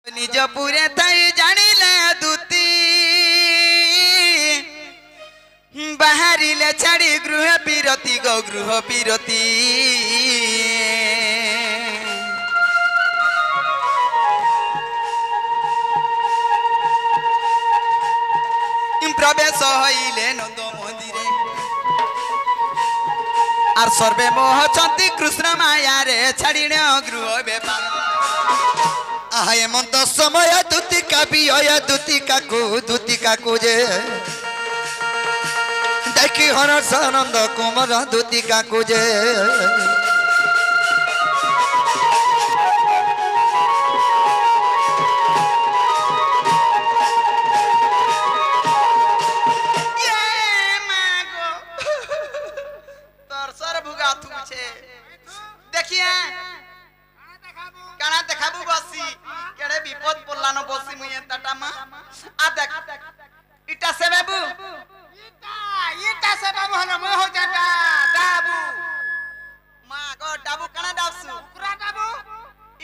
निज पूरे थई जानिले दूती बाहरिले छाड़ी गृह पीरती गो गृह पीरती प्रवेश हईले नंद मंदिरे आर सर्वे मोहचंती कृष्ण माया रे छाड़ी गृह बेपार हेमंत समय दूतिका बिय दूतिका को जे देखी हर्ष आनंद कुमार दूतिका को जे देखिए काना देखाबू बसी केड़े विपद पड़लानो बसी मुए टाटामा आ देख इटा से बाबू इटा से बाबू हनो मो हो जाता डाबू मा गो डाबू काना डाबसु कुकुरा डाबू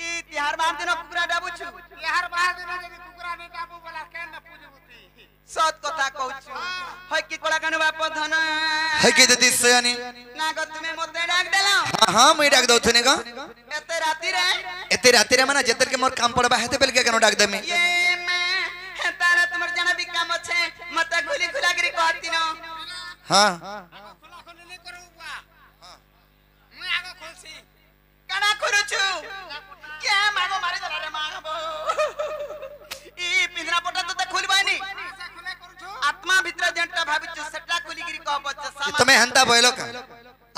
ई तिहार बार दिन कुकुरा डाबू छु तिहार बार दिन जदी कुकुरा ने डाबू बोला केन न पूजबुती सत कथा कहछु होय की कोला कानु बाप धन है की दती सयानी ना गो तुमे मते डाक देलो हां मैं डाक दउ थने का एते राती रे माने जेतर के मोर काम पड़बा हेते बेल के केनो डाक देमी ये मैं तारा तुमर जाना भी काम छे मते खुली खुला करी कहती न हां खुला खुली नहीं करूबा हां मैं आगो खोलसी काना करूछु क्या मागो मारी दला रे मागो ई पिंजरा पटा तो खुलबानी खुले करूछु आत्मा भीतर जेंटा भाबिछु सेटा खुली करी कहबछ तमे हंता बोलो का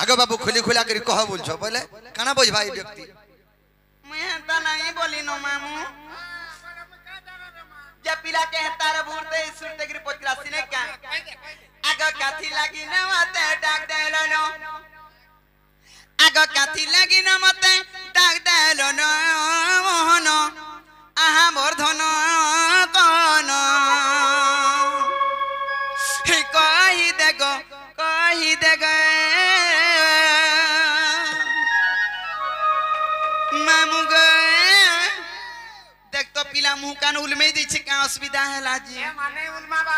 आगो बाबू खुली खुला करी कह बोलछो बोले काना बोझ भाई व्यक्ति मैं हंता नहीं बोली नो मामू जब पिला के तार भूरते सुरते गिर पोचरासी ने का आगो काथी लागी न मते डाक देलो नो आगो काथी लागी न मते डाक देलो नो मोहन आहा मोर धन कोन हे कहि देगो मामू गए देख तो पिला मुंह कान उलमे दी छी का असुविधा है लाजी ए माने उलमाबा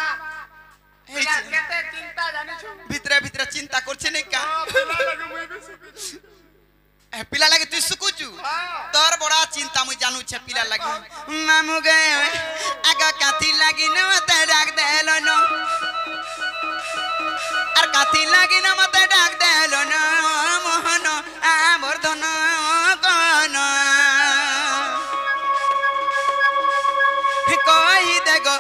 पिला केते चिंता जानि छु भितरे भितरे चिंता करछे नै का पिला लगे मुई बेसी ए पिला लगे तू सुकुचु तोर बड़ा चिंता मुई जानू छे पिला लगे मामू गए आगा काथी लागी न मते डाक देलो न आर काथी लागी न मते डाक देलो न मोहन आ मोर धन कोन कहि देगो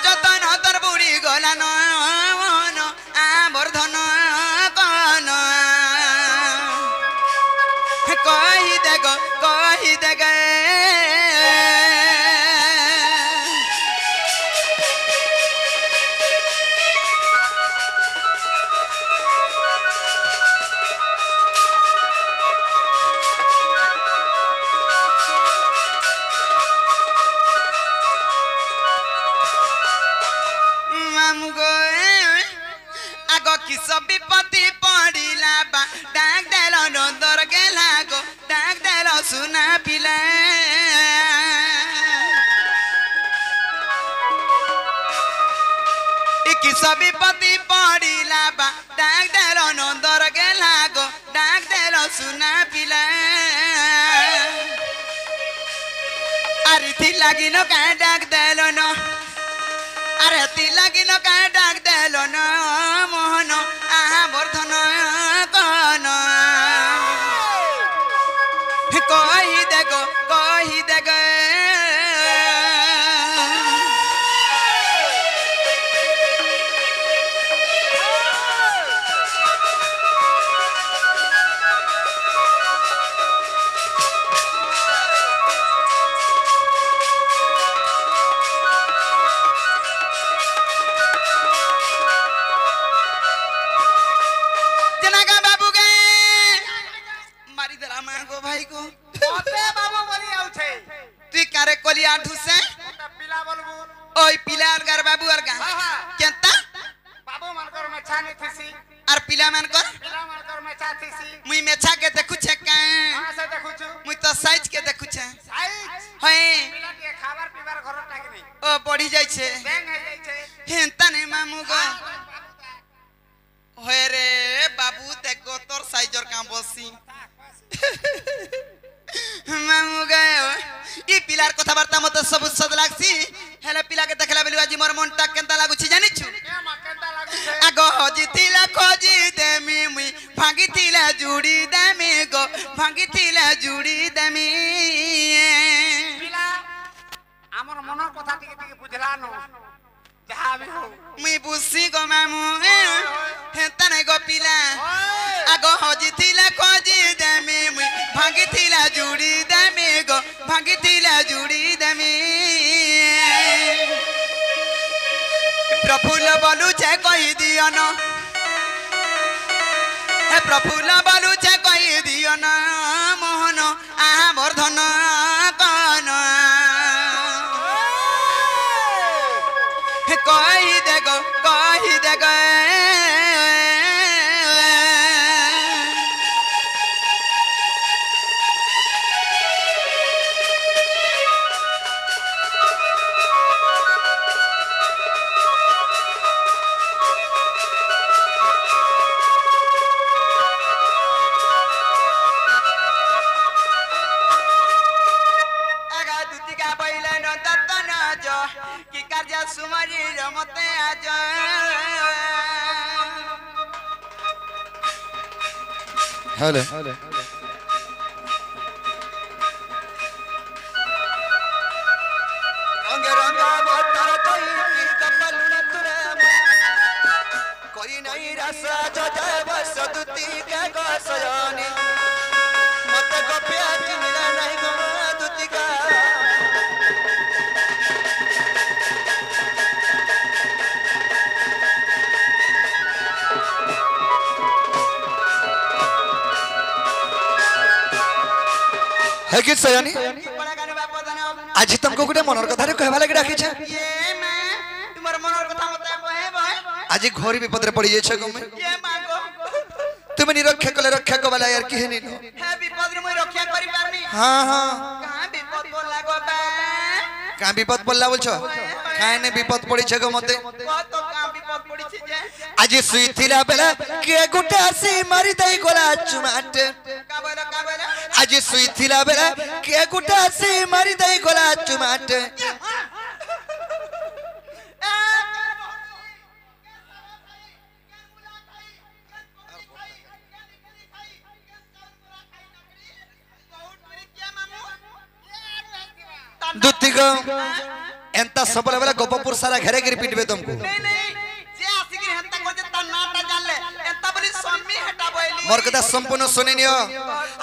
जतन तर बुढ़ी गला न आमर धन कन कहि देग विपत्ति पड़िला बा डाक देलो नंदर गेला गो डाक देलो सुना पिला किस विपत्ति पड़िला बा डाक देलो नंदर गेला गो डाक देलो सुना पिला अरे थी लगी न का डाक देलो न अरे ती लगी न का डाक देलो न मोहन आहा मोर धन कोन कहि देगो ने थीसी आर पिला मान कर पिला मान कर मेचा थीसी मुई मेछा के देखु छे का कहां से देखु छु मुई तो साइज के देखु छे साइज होय पिला के खाबार पीबार घर टाकी नहीं ओ बढ़ी जाय छे बेंग है जाय छे हेंता ने मामू गो होय रे बाबू देखो तोर साइज और का बसी मामू गयो ई पिलार कथा वार्ता मते सब सद लागसी हेले पिला के देखला बेलु आज मोर मनटा केनता लागु छी जानि छु ए मा केनता लागु छे आगो हजितिला खोजी देमी मुई भांगितिला जुड़ी देमी गो भांगितिला जुड़ी देमी पिला हमर मनर कथा टिके टिके बुझला न जहा भी हो मुई बुसी गो मामू हेता नै गो पिला आगो हजितिला खोजी देमी मुई भांगितिला जुड़ी देमी गो भांगितिला जुड़ी देमी प्रफुल्ल बोलू छे कहि दियो न हे प्रफुल्ल बोलू छे कहि दियो न मोहन आ वर्धन कन हे कहि दे गो कि कार्य सुमरी रमते आज हेलो अंगे रंगा बटर कोई की कपलुनी तुरे कोई नहीं रसा जय बस दुती के गसयानी मत कपिया चिनला नहीं गो दुती का है कि सयानी बड़ा गाने बाप दाना आज तुमको गुटे मनर कथा रे कहबा लागि राखी छे ये मैं तुम्हार मनर कथा मते बहे बहे आज घोर विपद रे पड़ी जाय छे गमे ये मांगो तुम निरक्षा कले रक्षा को वाला यार की है नी है विपद रे मैं रक्षा करि पारनी हां हां कहां विपद बोल लागो बा का विपद बोलला बोल छो काहे ने विपद पड़ी छे गमते बहुत तो कहां विपद पड़ी छे जे आज सुई थिला बेला के गुटे आसी मारी दई गोला चुमाट का बोला आज सुई थिला बेला के गुटे आसी मारी दई गोला चुमाट दुतिगो एंता सबले बेला गोपपुर सारा घेरे गिर पिटबे तुमको नहीं जे आसिगिर हत्ता को जे ता नाटा जानले एता बली सम्मी हटा बोइली मोर कथा संपूर्ण सुनि नियो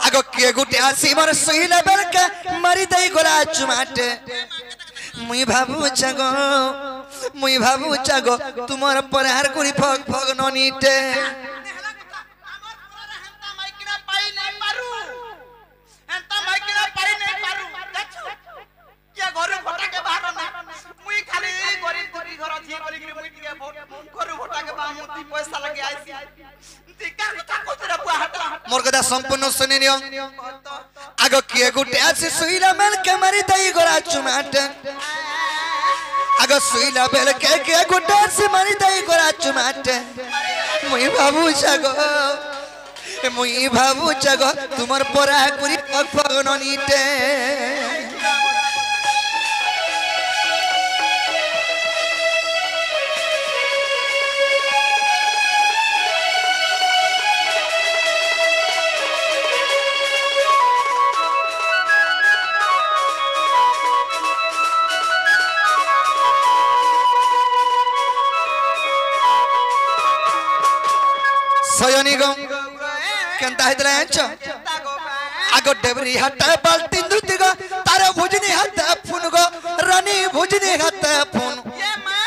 आगो के गुटे आसी मोर सहिला बेल के मारी दई गोला चुमाट मुई भाबू चागो तुमर परहार कुरी फग फग ननीटे नेहला कथा हमर पूरा हंता माइकिना पाई नहीं पारू हंता माइकिना पाई नहीं पारू देखो क्या घर भटा के बाहर ना मुई खाली गरीब दुरी घर थी बोली कि मुई के घर भटा के बाहर मुती पैसा लगे आइसी दिका कथा को तेरा बुआ हटा मोर कथा संपूर्ण सुनि नियो आगो के गुटे आसी सहिला बेल के मारी दई गोला चुमाट आगो सहिला बेल के गुटे आसी मारी दई गोला चुमाट मुई भाबू चागो तुमर परा कुरी फग फग ननीटे सयनी गो केनता हितला यांचो आगो डेबरी हट बाल्टी दुती गो तारे भुजनी हट फुन गो रानी भुजनी हट फुन ये मां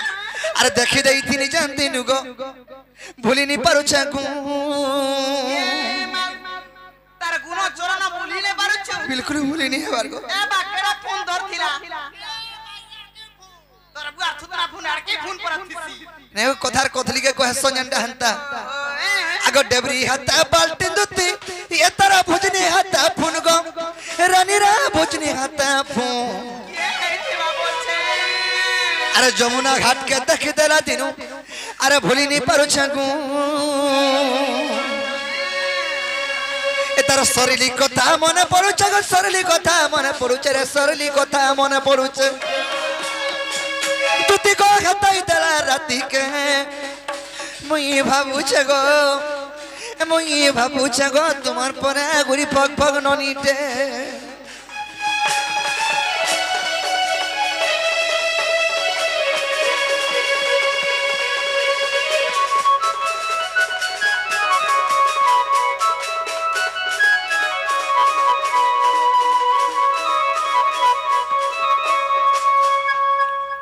अरे देखि देई थिनी जानती नु गो भूली नी पारु छाकू ये मां तार गुनो चोरना भूलिले पारु छ बिल्कुल भूली नी हेबार गो ए बाकेरा फोन धरथिला तोर बुआ थुतरा फोन आर के फोन पर थिसी ने कथार कथली के कह सोनंडा हंता आगो डेबरी हाता बाल्टी दुती ये तारा भुजनी हाता फुन गो रानी रा भुजनी हाता फुन अरे जमुना घाट के देखी देला दिनु अरे भूली नहीं पारु छगु ए तार सरली कथा मने पड़ुछ गो सरली कथा मने पड़ुछ रे सरली कथा मने पड़ुछ तुती को हताई देला राती के मुई भाबुछ गो मुई भाबुछ गो तुमार परा गुरी पग पग ननीटे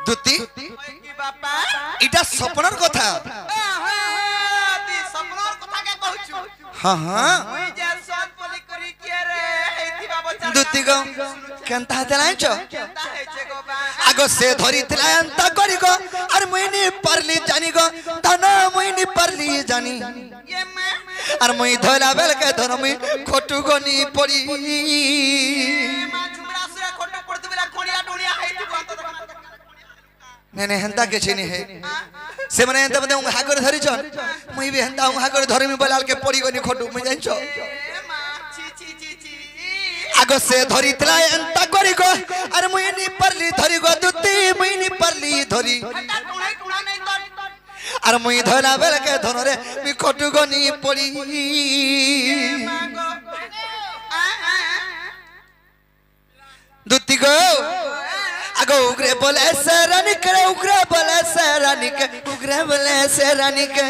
दुती इटा सपनर कथा हाँ हाँ दुती गो केनता हतलाइछ आगो से धरी थिला अंता करी गो अरे मुई नी परली जानी गो तना मुई नी परली जानी अरे मुई धोला बेल के धर मुई खोटू गो नी पड़ी नहीं नहीं हंता के छेनी है से मने हंता बदे उहा कर धरी छन मुई भी हंता उहा कर धरी मी बलाल के पड़ी गनी खोटू मुई जान छ आगो से धरी तला हंता करी गो अरे मुई नी परली धरी गो दुती मुई नी परली धरी अरे मुई धला बेल के धन रे मी खोटू गनी पड़ी दुती गो आगो उग्रे बोले सरानी करे उग्रे बोले सरानी के उग्रे बोले सरानी के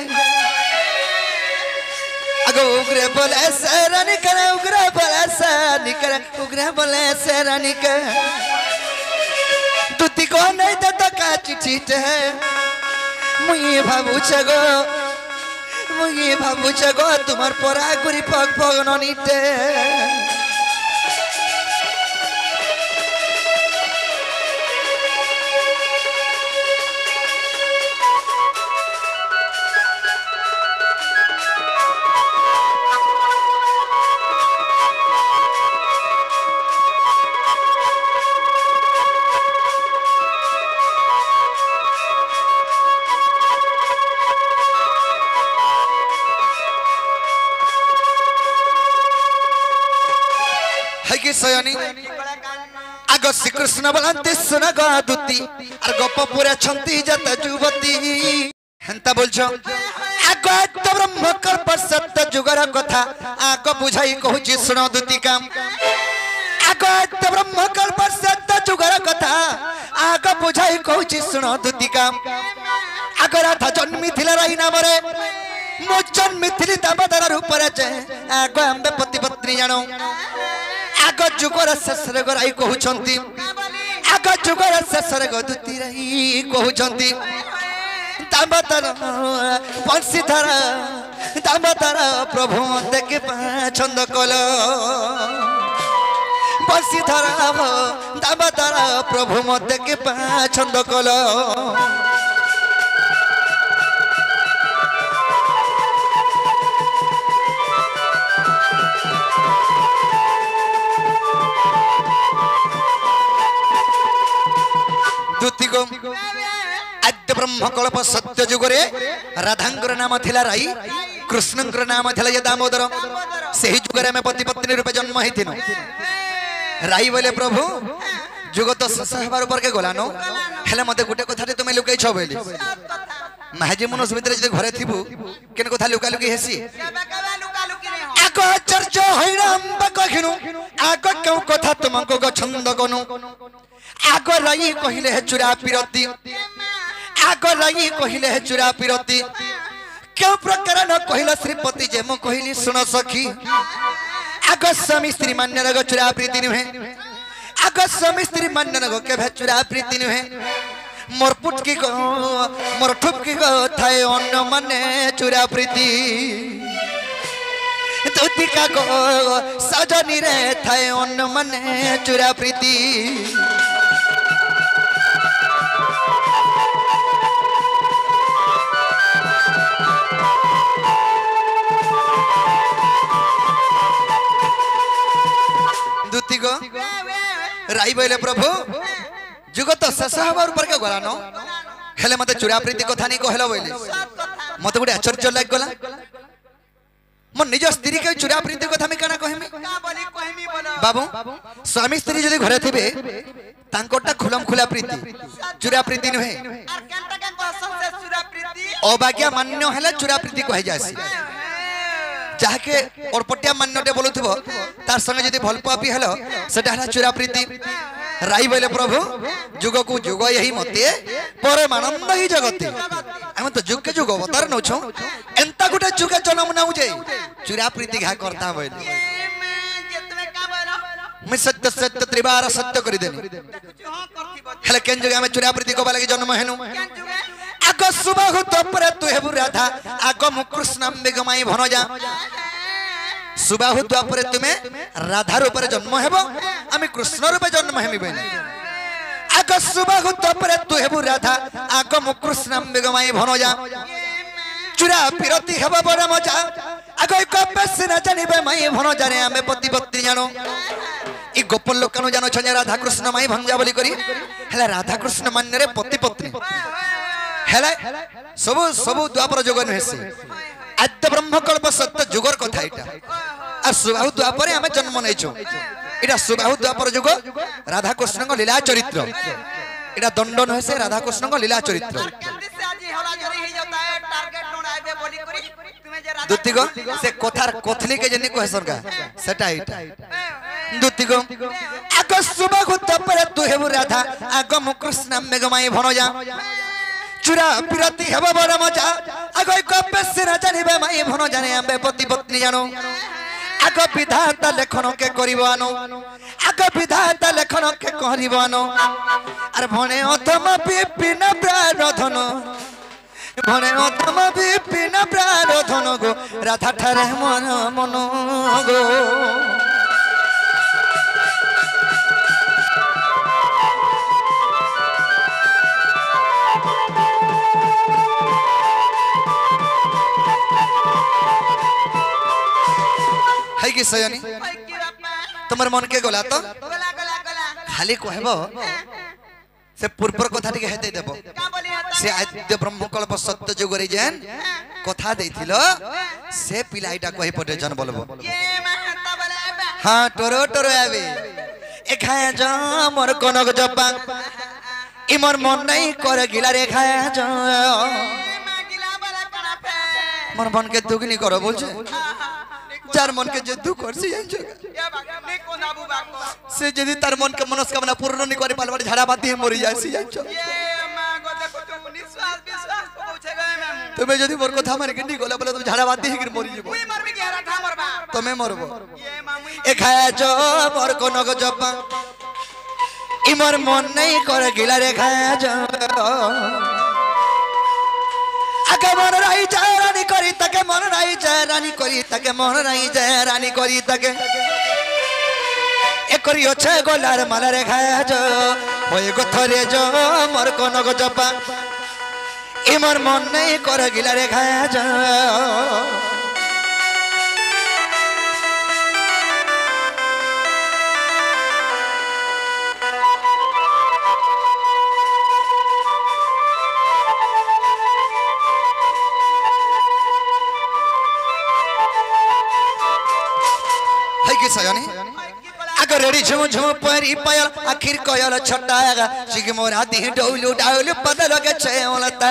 आगो उग्रे बोले सरानी करे उग्रे बोले सरानी करे उग्रे बोले सरानी के तुती को नहीं देता का चिट्ठी है मुई भाबू छगो तुम्हार परा गुरी पग पग ननीटे सयानी आगो श्री कृष्ण बोलते सुना गो दुती और गप पूरा छंती जत जुवती हंता बोलछो आगो तो ब्रह्म कल्प सत्य जुगर कथा आगो बुझाई कहूची सुनो दुती काम आगो तो ब्रह्म कल्प सत्य जुगर कथा आगो बुझाई कहूची सुनो दुती काम आगो राधा जन्मी थिला रही नाम रे मो जन्मी थिली दामोदर रूप रे जे आगो आंबे पति पत्नी जानो आगो जुगर शेषरे गराई कहउछंती आगो जुगर शेषरे गदुती रही कहउछंती दामोदर बंशीधर दामोदर प्रभु मते के पसंद कलो बंशीधर दामोदर प्रभु मते के पसंद कलो आद्य ब्रह्म कल्प सत्य जुगरे राधांकर नाम थिला राई कृष्णंकर नाम थिला ये दामोदर सही जुगरे में पति पत्नी रूपे जन्म हेथिनो राई बोले प्रभु जुग तो शेष हेबार ऊपर के गलानो हेले मते गुटे कथा तुमे लुकाई छ बोली महाजी मनुष्य भितर जे घरे थिबु केन कथा लुका लुकी हेसी आको चर्चा हैराम बकखिनु आको क्यों कथा तुमको गछंद गनु आगो राई कहिले है चुरा पिरती आगो राई कहिले है चुरा पिरती क्यों प्रकार न कहिला श्रीपति जे मो कहिली सुन सखी आगो स्वामी स्त्री मान्य रग चुरा प्रीति नुहे आगो स्वामी स्त्री मान्य रग के चुरा प्रीति नुहे मोर पुटकी को मोर ठुपकी को थाए अन्न माने चुरा प्रीति तुतिका को सजनी रे थाए अन्न माने चुरा प्रीति दूती को राई बोले प्रभु जुग तो शेष हबार ऊपर के गला न हेले मते चुरा प्रीति कथा नहीं कहलो बोले मते गुटे आश्चर्य लाग गला मन निज स्त्री के चुरा प्रीति कथा में काना कहमी बाबू स्वामी स्त्री जदि घरे थिबे तांकोटा खुलम खुला प्रीति चुरा प्रीति नहे अभाग्या मान्य हेले चुरा प्रीति कहि जासी जाके और पटिया मान्यटे बोलुथिबो तार संगे जदि भल पापी हेलो सेटा हला चुरा प्रीति राई बोले प्रभु जुग को जुग यही मते परमानंद ही जगते हम तो जुग के जुग अवतार न छौ एंता गुटे जुग जन्म न उजे चुरा प्रीति घा करता बोले मैं सत्य सत्य त्रिबार सत्य कर देनी हेले केन जुग हम चुरा प्रीति को बालगी जन्म हेनु आग सुबाहु तोपरे तु हेबु राधा आग मुकृष्ण बेगमाई भनजा सुबाहु द्वापरे तुम्हें राधा रूपे जन्म हेबो आमी कृष्ण रूपे जन्म हेमी बने आग सुबाहु द्वापरे तु हेबु राधा आग मुकृष्ण बेगमाई भनजा चुरा पिरती हेबो बड़ मजा आग कपे सिना जानिबे माई भनजा रे आमे पति पत्नी जानो ई गोपन लोकानु जानो छ राधा कृष्ण माई भंजा बोली करी हेला राधा कृष्ण मान्य रे पति पत्नी हेला सब सब द्वापर जुग नहेसी आद्य ब्रह्मकल्प सत्य जुगर कथा इटा आ सुबाहु द्वापर आमे जन्म नैछो इटा सुबाहु द्वापर जुग राधा कृष्ण को लीला चरित्र इटा दंड नहेसे राधा कृष्ण को लीला चरित्र दुती को से कथार कथली के जनी कहसन का सेटा इटा दुती को आग सुबाहु द्वापर तु हेबु राधा आग मुकृष्ण मेघमाई भनजा चुरा पिरती हेबो बड़ मजा आगो कपे सिना जानिबे माई भन जाने आबे पति पत्नी जानो आग विधाता लेखन के करिबो आनो आग विधाता लेखन के करिबो आनो अरे भने अथम विपिन प्रारधन भने अथम विपिन प्रारधन गो राधा ठारे मन मन गो है कि सयनी तुमर मन के गला तो खाली कहबो से पूर्वर कथा टिके हेते देबो से आद्य ब्रह्मकल्प सत्य जुगरी जेन कथा देथिलो से पिलाइटा कहि पटे जन बोलबो हां टोरो टोरो आबे ए खाया जा मोर कनक जपा इ मोर मन नहीं कर गिला रे खाया जा मोर मन के दुगनी करो बोलछे चार मन के जे दुख करसी जांचो से जदी तार मन के मनस्कामना पूर्ण नहीं करि पालबा झाड़ा बाती है मरि जासी जांचो तुम्हें जदी मोर कथा माने के नहीं गला बोले तुम झाड़ा बाती है कि मरि जेबो तुम्हें मरबो ए खाया जो मोर कनक जपा इ मोर मन नहीं कर गिला रे खाया जो आगे मन राई जाय रानी करी ताके मन राई जाय रानी करी ताके मन राई जाय रानी करी ताके ए करी ओछे गोलार मालारे खाया जो होय गथरे जो मोर कनक जपा इ मोर मन नहीं कर गिला रे खाया जो सयनी अगर रेडी झुम झुम परी पायल आखिर कोयल छटागा सिग मोरा दी डौलू डाउल पद लगे छेलता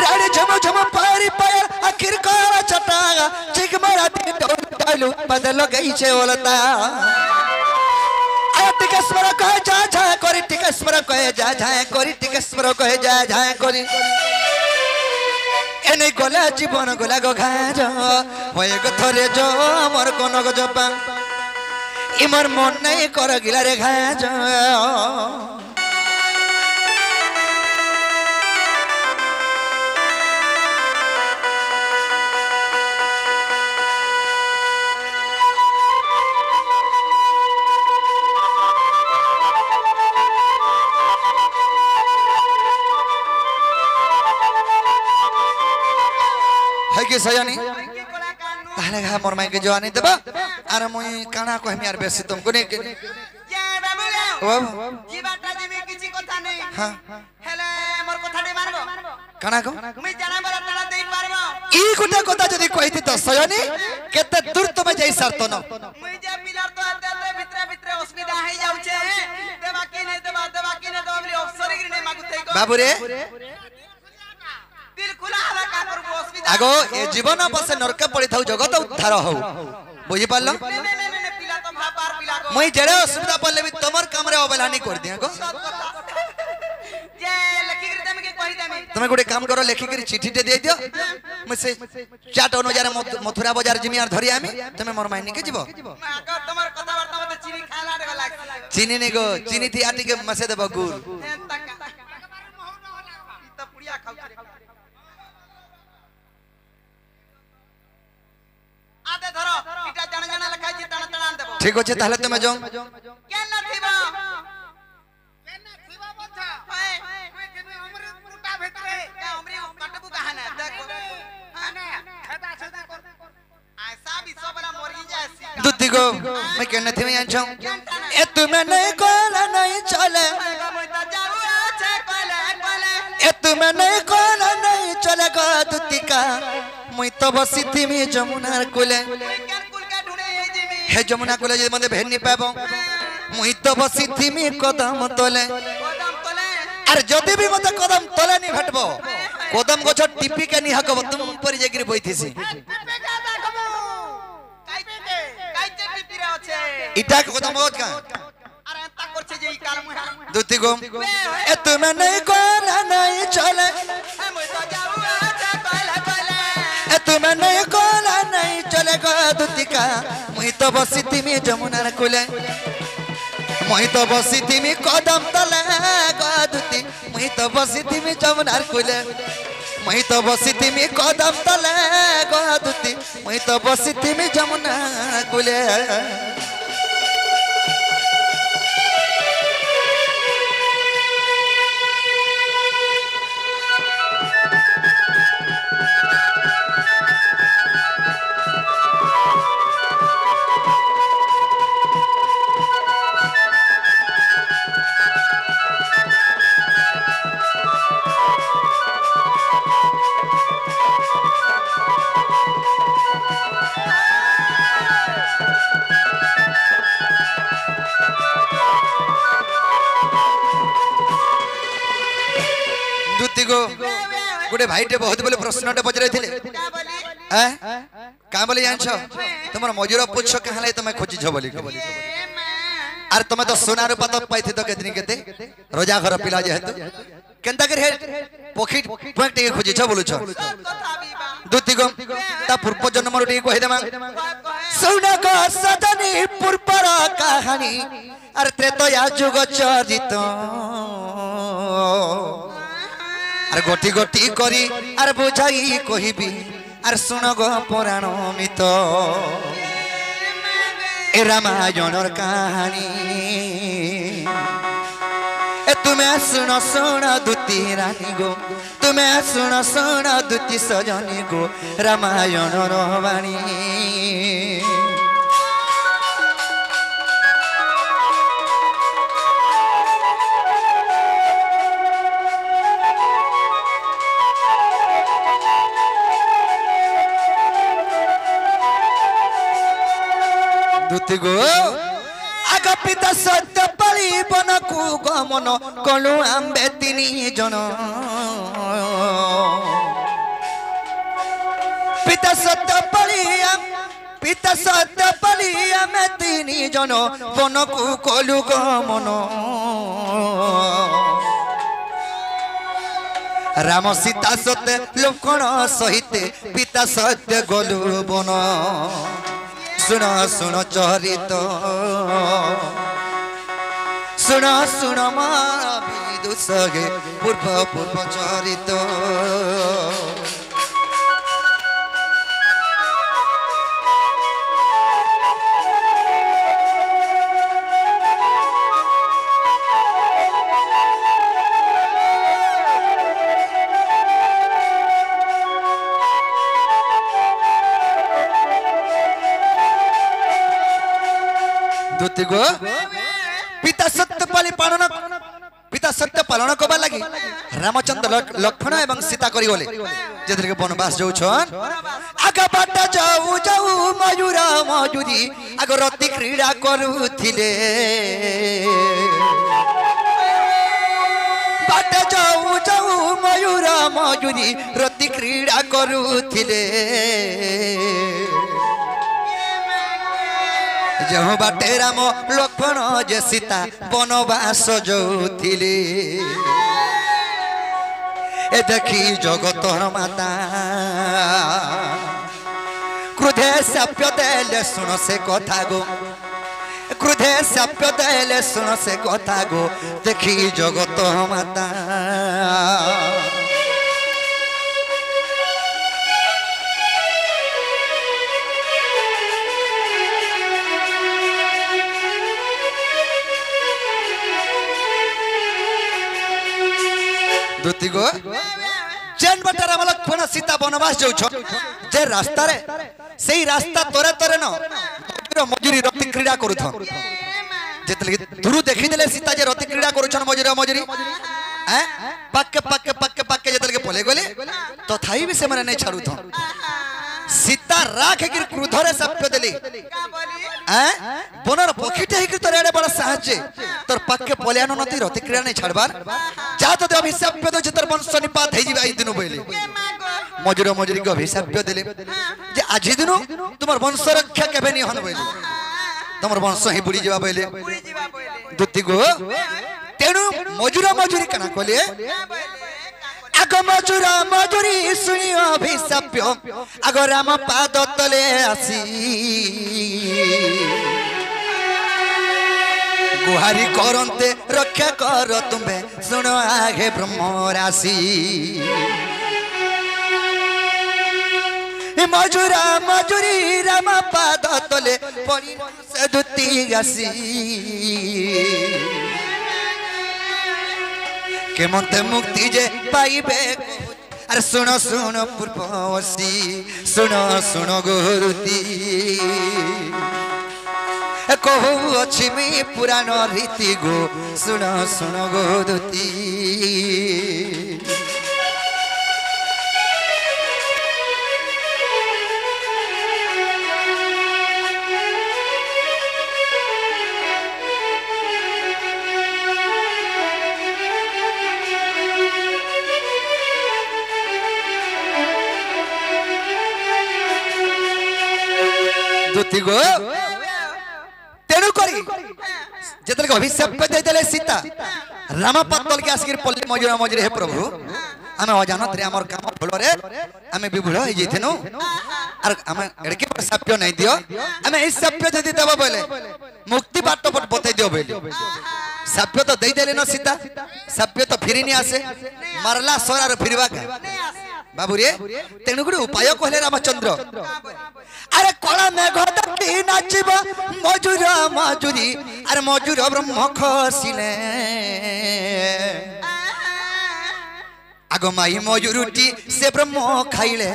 रेडी झुम झुम परी पायल आखिर कोयल छटागा सिग मोरा दी डौलू डाउल पद लगे छेलता आ टिकेश्वर कहे जा जा करी टिकेश्वर कहे जा जा करी टिकेश्वर कहे जा जा करी एने गोला जीवन गोला गो घाज होय गथरे जो मोर कनक जपा इ मोर मन नहीं कर गिला रे घाज है कि सयानी के कोला कानू ताले घा मोर माई के जवानी देबा अरे मुई काना कहमी यार बेसी तुमको नहीं के ये बाबू गे बाबू जीवाटा जिमी किछि কথা নাই हां हेले मोर কথাটি মানবো काना को মুই জানা বড় তাড়া দেই পারবো ई गुटा কথা যদি কইতি তো সয়ানি কেতে দূর তুমি যাই সারত ন মুই যে পিলার তো আতে আতে ভিতরে ভিতরে অসুবিধা হই যাউছে দেবা কি নাই দেবা বলি অফসরগিরি নাই মাগুতে গো बाबू रे दिल खुला हला का करबो অসুবিধা आगो ए जीवन बसे नरक पड़ी थाउ जगत उद्धार हो बुझी पारलो ने पिला तो भापार पिला गो मुई जेड़े असुविधा पड़ले भी तमर काम रे अबलानी कर दिया गो जे लखीगिरी तमे के कहि देमी তুমি গোটে কাম করো লেখি করে চিঠিতে দিয়ে দিও মই সে চাট অনুযায়ী মথুরা বাজার জিমি আর ধরি আমি তুমি মোর মাইনি কে যাব মাগো তোমার কথা বার্তা মতে চিনি খালা রে লাগছে চিনি নে গো চিনি থি আটি के मसे देबो गुड़ तो पुड़िया खाउ आते धरो इटा जण जण लखाई छी तण तण देबो ठीक अछि ताहले तुमे जो केन थिबा बोलथा ओए केमे हमरे पुटा भेतरे का हमरे कटबू कहाना देखो आने खदा छदा कर ऐसा भी सबला मरी जासी दुधी गो मैं केने थी मैं आछो ए तुमे नहीं कोला नहीं चले मैं तो जाऊ আছে কলে কলে ए तुमे नहीं कोला नहीं चले गो दुती का मुई तो बसी थी मी जमुनार कोले केन कुल का ढूंढे हे जिमी हे जमुना कोले जे मते भेनी पाबो मुई तो बसी थी मी कदम तले কদম তলে अरे जदि भी मते कदम तले नहीं भेटबो कदम गछ टिपी के नहीं हकबो तुम पर जेगिर बइथिसी पे का देखबो काइते टिपिरा আছে इटा के कदम बहुत का अरे ता करছে যে এই কাল মুহা दुती गो ए तुमे नहीं कोला नहीं चले मैं तो जाऊ আছে কলে কলে ए तुमे नहीं कोला नहीं चले गो दुती का मुई तो बसी थी मी जमुनार कोले मुई तो बसी थी मी कदम तले गो दुती मुई तो बसी थी मी जमुनार कोले मुई तो बसी थी मी कदम तले गो दुती मुई तो बसी थी मी जमुनार कोले दुती गो गोटे भाईटे बहुत बोले प्रश्नटे पचराई थिले का बोली हैं का बोली जानछो तुमर मजूर पुछ कहले तुम खोजी छ बोली ए मां अरे तुम तो सोना रूपा तो पाइथि तो केतनी केते रोजा घर पिला जेहेतु केनता कर हे पॉकेट पॉइंट के खोजी छ बोलु छ कथा बीबा दुती गो ता पूर्व जन्म रो टी कहि देमा कहे सुना को सजनी पूर्वर कहानी अरे त्रेतया जुग चरित अरे गोटी गोटी करी अरे बुझाई कहिबी अरे सुन गो पुराण मित ए रामायणर कहानी ए तुम्हें सुन सुन दुती रानी गो तुम्हें सुन सुन दुती सजनी गो रामायणर वाणी दुती गो आग पिता सत्य पली बन को गमन कलु आंबे तिनी जन पिता सत्य पली आमे तिनी जन बन को कलु गमन राम सीता सत्य लक्ष्मण सहित पिता सत्य गलु बन सुन सुन चरित सुन सुन मार विदुषगे पूर्व पूर्व चरित दूती गो पिता सत्य पालन करबा लगी रामचंद्र लक्ष्मण एवं सीता करी गले जेतरे के वनवास जाऊ छन आगा बाटा जाऊ जाऊ मयूर मयूरी आग रति क्रीड़ा करूथिले बाटा जाऊ जाऊ मयूर मयूरी रति क्रीड़ा करूथिले जहाँ बाटे राम लक्ष्मण जे सीता वनवास जाऊथिले ए देखी जगतर माता क्रोधे शाप्य देले सुन से कथा गो क्रोधे शाप्य देले सुन से कथा गो देखी जगत माता दूती गो जेन बटा राम लक्ष्मण सीता वनवास जाऊ जे रास्ता रे सेही रास्ता तोरे तोरे न मजूरी रति क्रीड़ा करूथन जेतले दुरु देखि देले सीता जे रति क्रीड़ा करूछन मजूरी मजूरी हैं पक्के पक्के पक्के पक्के जेतले के पले गले तथाई भी से माने नहीं छाड़ूथन सीता राख के क्रोध रे सप्य देली हैं बनर पखीटे हिक तोर एडे बड़ा साहजे तोर पक्के पल्यानो नती रति क्रीड़ा नहीं छाड़बार जा तो अभिशाप दो तोर वंश निपात हे जिबा ई दिनु बोले मजूर मजूरी के अभिशाप देले जे आज दिन तुमर वंश रक्षा केबे नहीं हन बोले तुमर वंश ही बुड़ी जिबा बोले दूती गो तेनु मजूर मजूरी कना कोले आग मजूर मजूरी सुनी अभिशाप आग राम पाद तले आसी गुहारी करते रक्षा कर तुम्हें सुनो आगे ब्रह्म राशि मजूरा मजूरी राम पाद तले पड़ी से दूती गासी केमते मुक्ति जे पाइबे अरे सुनो सुनो पूर्वसी सुनो सुनो गुरुती कहू अच्छी मी पुराण रीति गो सुनो सुनो गोदती दूती गो तेणु करी जेतले अभिशाप दे देले सीता राम पत्तल के आसगिर पल्ली मजूर मजूरी हे प्रभु आमे अजानत रे हमर काम फल रे आमे विभुल हो जइथेनु आर आमे एडके शाप्य नहीं दियो आमे ई शाप्य जदि देबो बोले मुक्ति बाट पट बतै दियो बोले शाप्य तो दे देले न सीता शाप्य तो फिरि नि आसे मारला सोरार फिरवा का बाबू रे तेणु गुडी उपाय कहले रामचंद्र अरे कला मेघ देखी नाचिब मजूर मजूरी अरे मजूर ब्रह्म खसिले आग माई मजूरुटी से ब्रह्म खाइले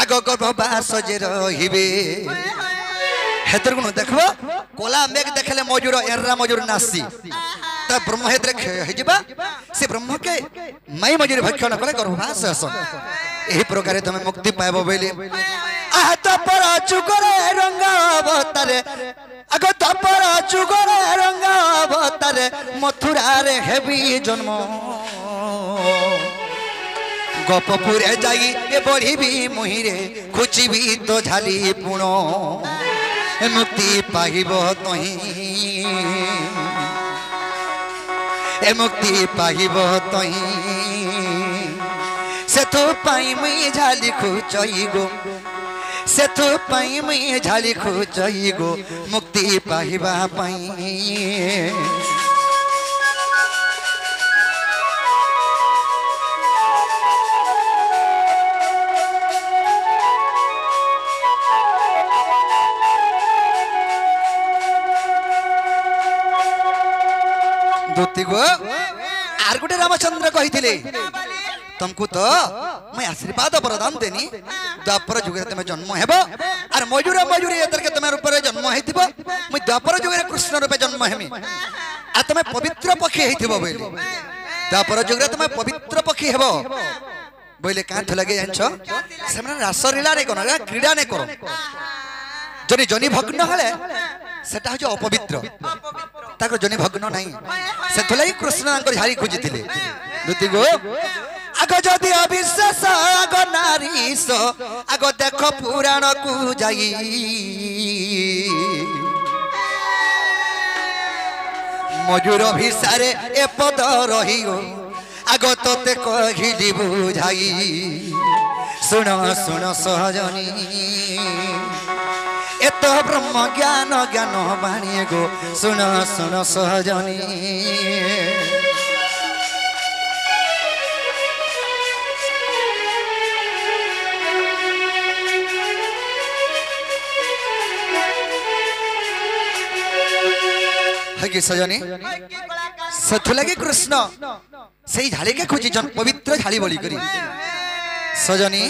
आग गर्भवास जे रहिबे हेतर गुण देखबो कला मेघ देखले मजूर एर्रा मजूर नासी त ब्रह्म हेतर हेजिबा से ब्रह्म के माई मजूरी भक्षण कले गर्भवास हसन एही प्रकार तुम मुक्ति पाइबो बोले आह तपर चुगरे रंग अवतारे आग तपर चुगरे रंग अवतारे मथुरा रे हेबी जन्म गपपुरे जाई ए बढ़िबी मुहिरे खुचिबी तो झाली पुण मुक्ति पाइबो तही ए मुक्ति पाइबो तही सेतु पाई मुई झाली खुचई गो सेतु पाई मुई झाली खुचई गो मुक्ति पाइबा पाई दूती गो आर गुटे रामचंद्र कहिथिले तुमको तो मैं आशीर्वाद प्रदान देनी द्वापर जुगे तुम जन्म हेब आर मयूर मयूरी एतर के तुम रूप जन्म हेतिबो मैं द्वापर जुगे कृष्ण रूपे जन्म हेमी आ तुम पवित्र पक्षी हेतिबो बोली द्वापर जुगे तुम पवित्र पक्षी हेबो बोले कांथ लगे जानछो से माने रासलीला नै कोन क्रीडा नै करो जनी जनी भग्न हले सेटा हो अपवित्र ताकर जनी भग्न नहीं से थलाई कृष्ण आंकर झारी खोजिथिले दुति गो आगो जदि अविश्वास आगो नारीस आगो देख पुराण को जाई मयूर भिसारे ए पद रहियो आगो तोते कहिली बुझाई सुन सुन सहजनी एत ब्रह्म ज्ञान ज्ञान बाणी गो सुन सुन सहजनी है कि सजनी सथु लगे कृष्ण से झाड़ी के खोजी पवित्र झाड़ी बोली करी सजनी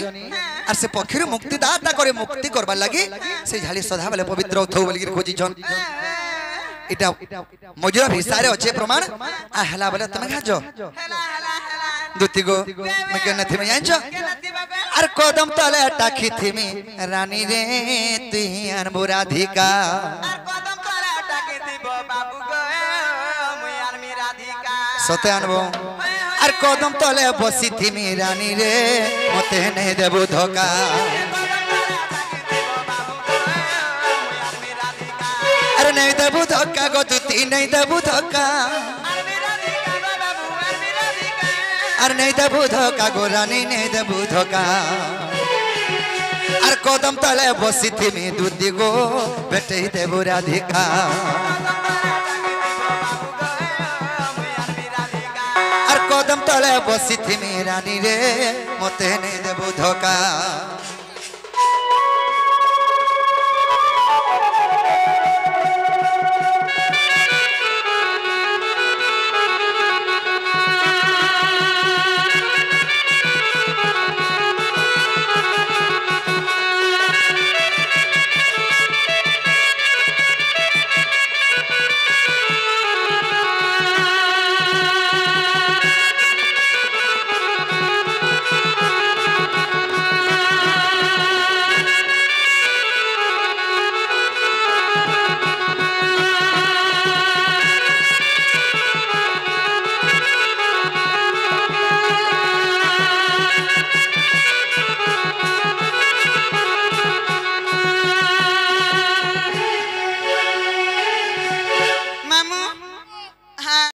आर से पक्षी मुक्ति दाता करे मुक्ति करबा लगी से झाड़ी सदा बेले पवित्र उठौ बोली खोजी जन इटा मजुरा भिसारे अच्छे प्रमाण आ हला बोले तुम खाजो दुति गो मैं के नथि में जानछो आर कदम तले टाकी थिमी रानी रे तुही आर राधिका सते आनबो आर कदम तले बसी थिमी रानी रे मते नहीं देबो धोखा अरे नहीं देबो धोखा गो दुती नहीं देबो धोखा अरे नहीं देबो धोखा गो रानी नहीं देबो धोखा आर कदम तले बसी थिमी दुती गो बेटे देबो राधिका कदम तले बसी थिमी रानी रे मते नहीं देबो धोखा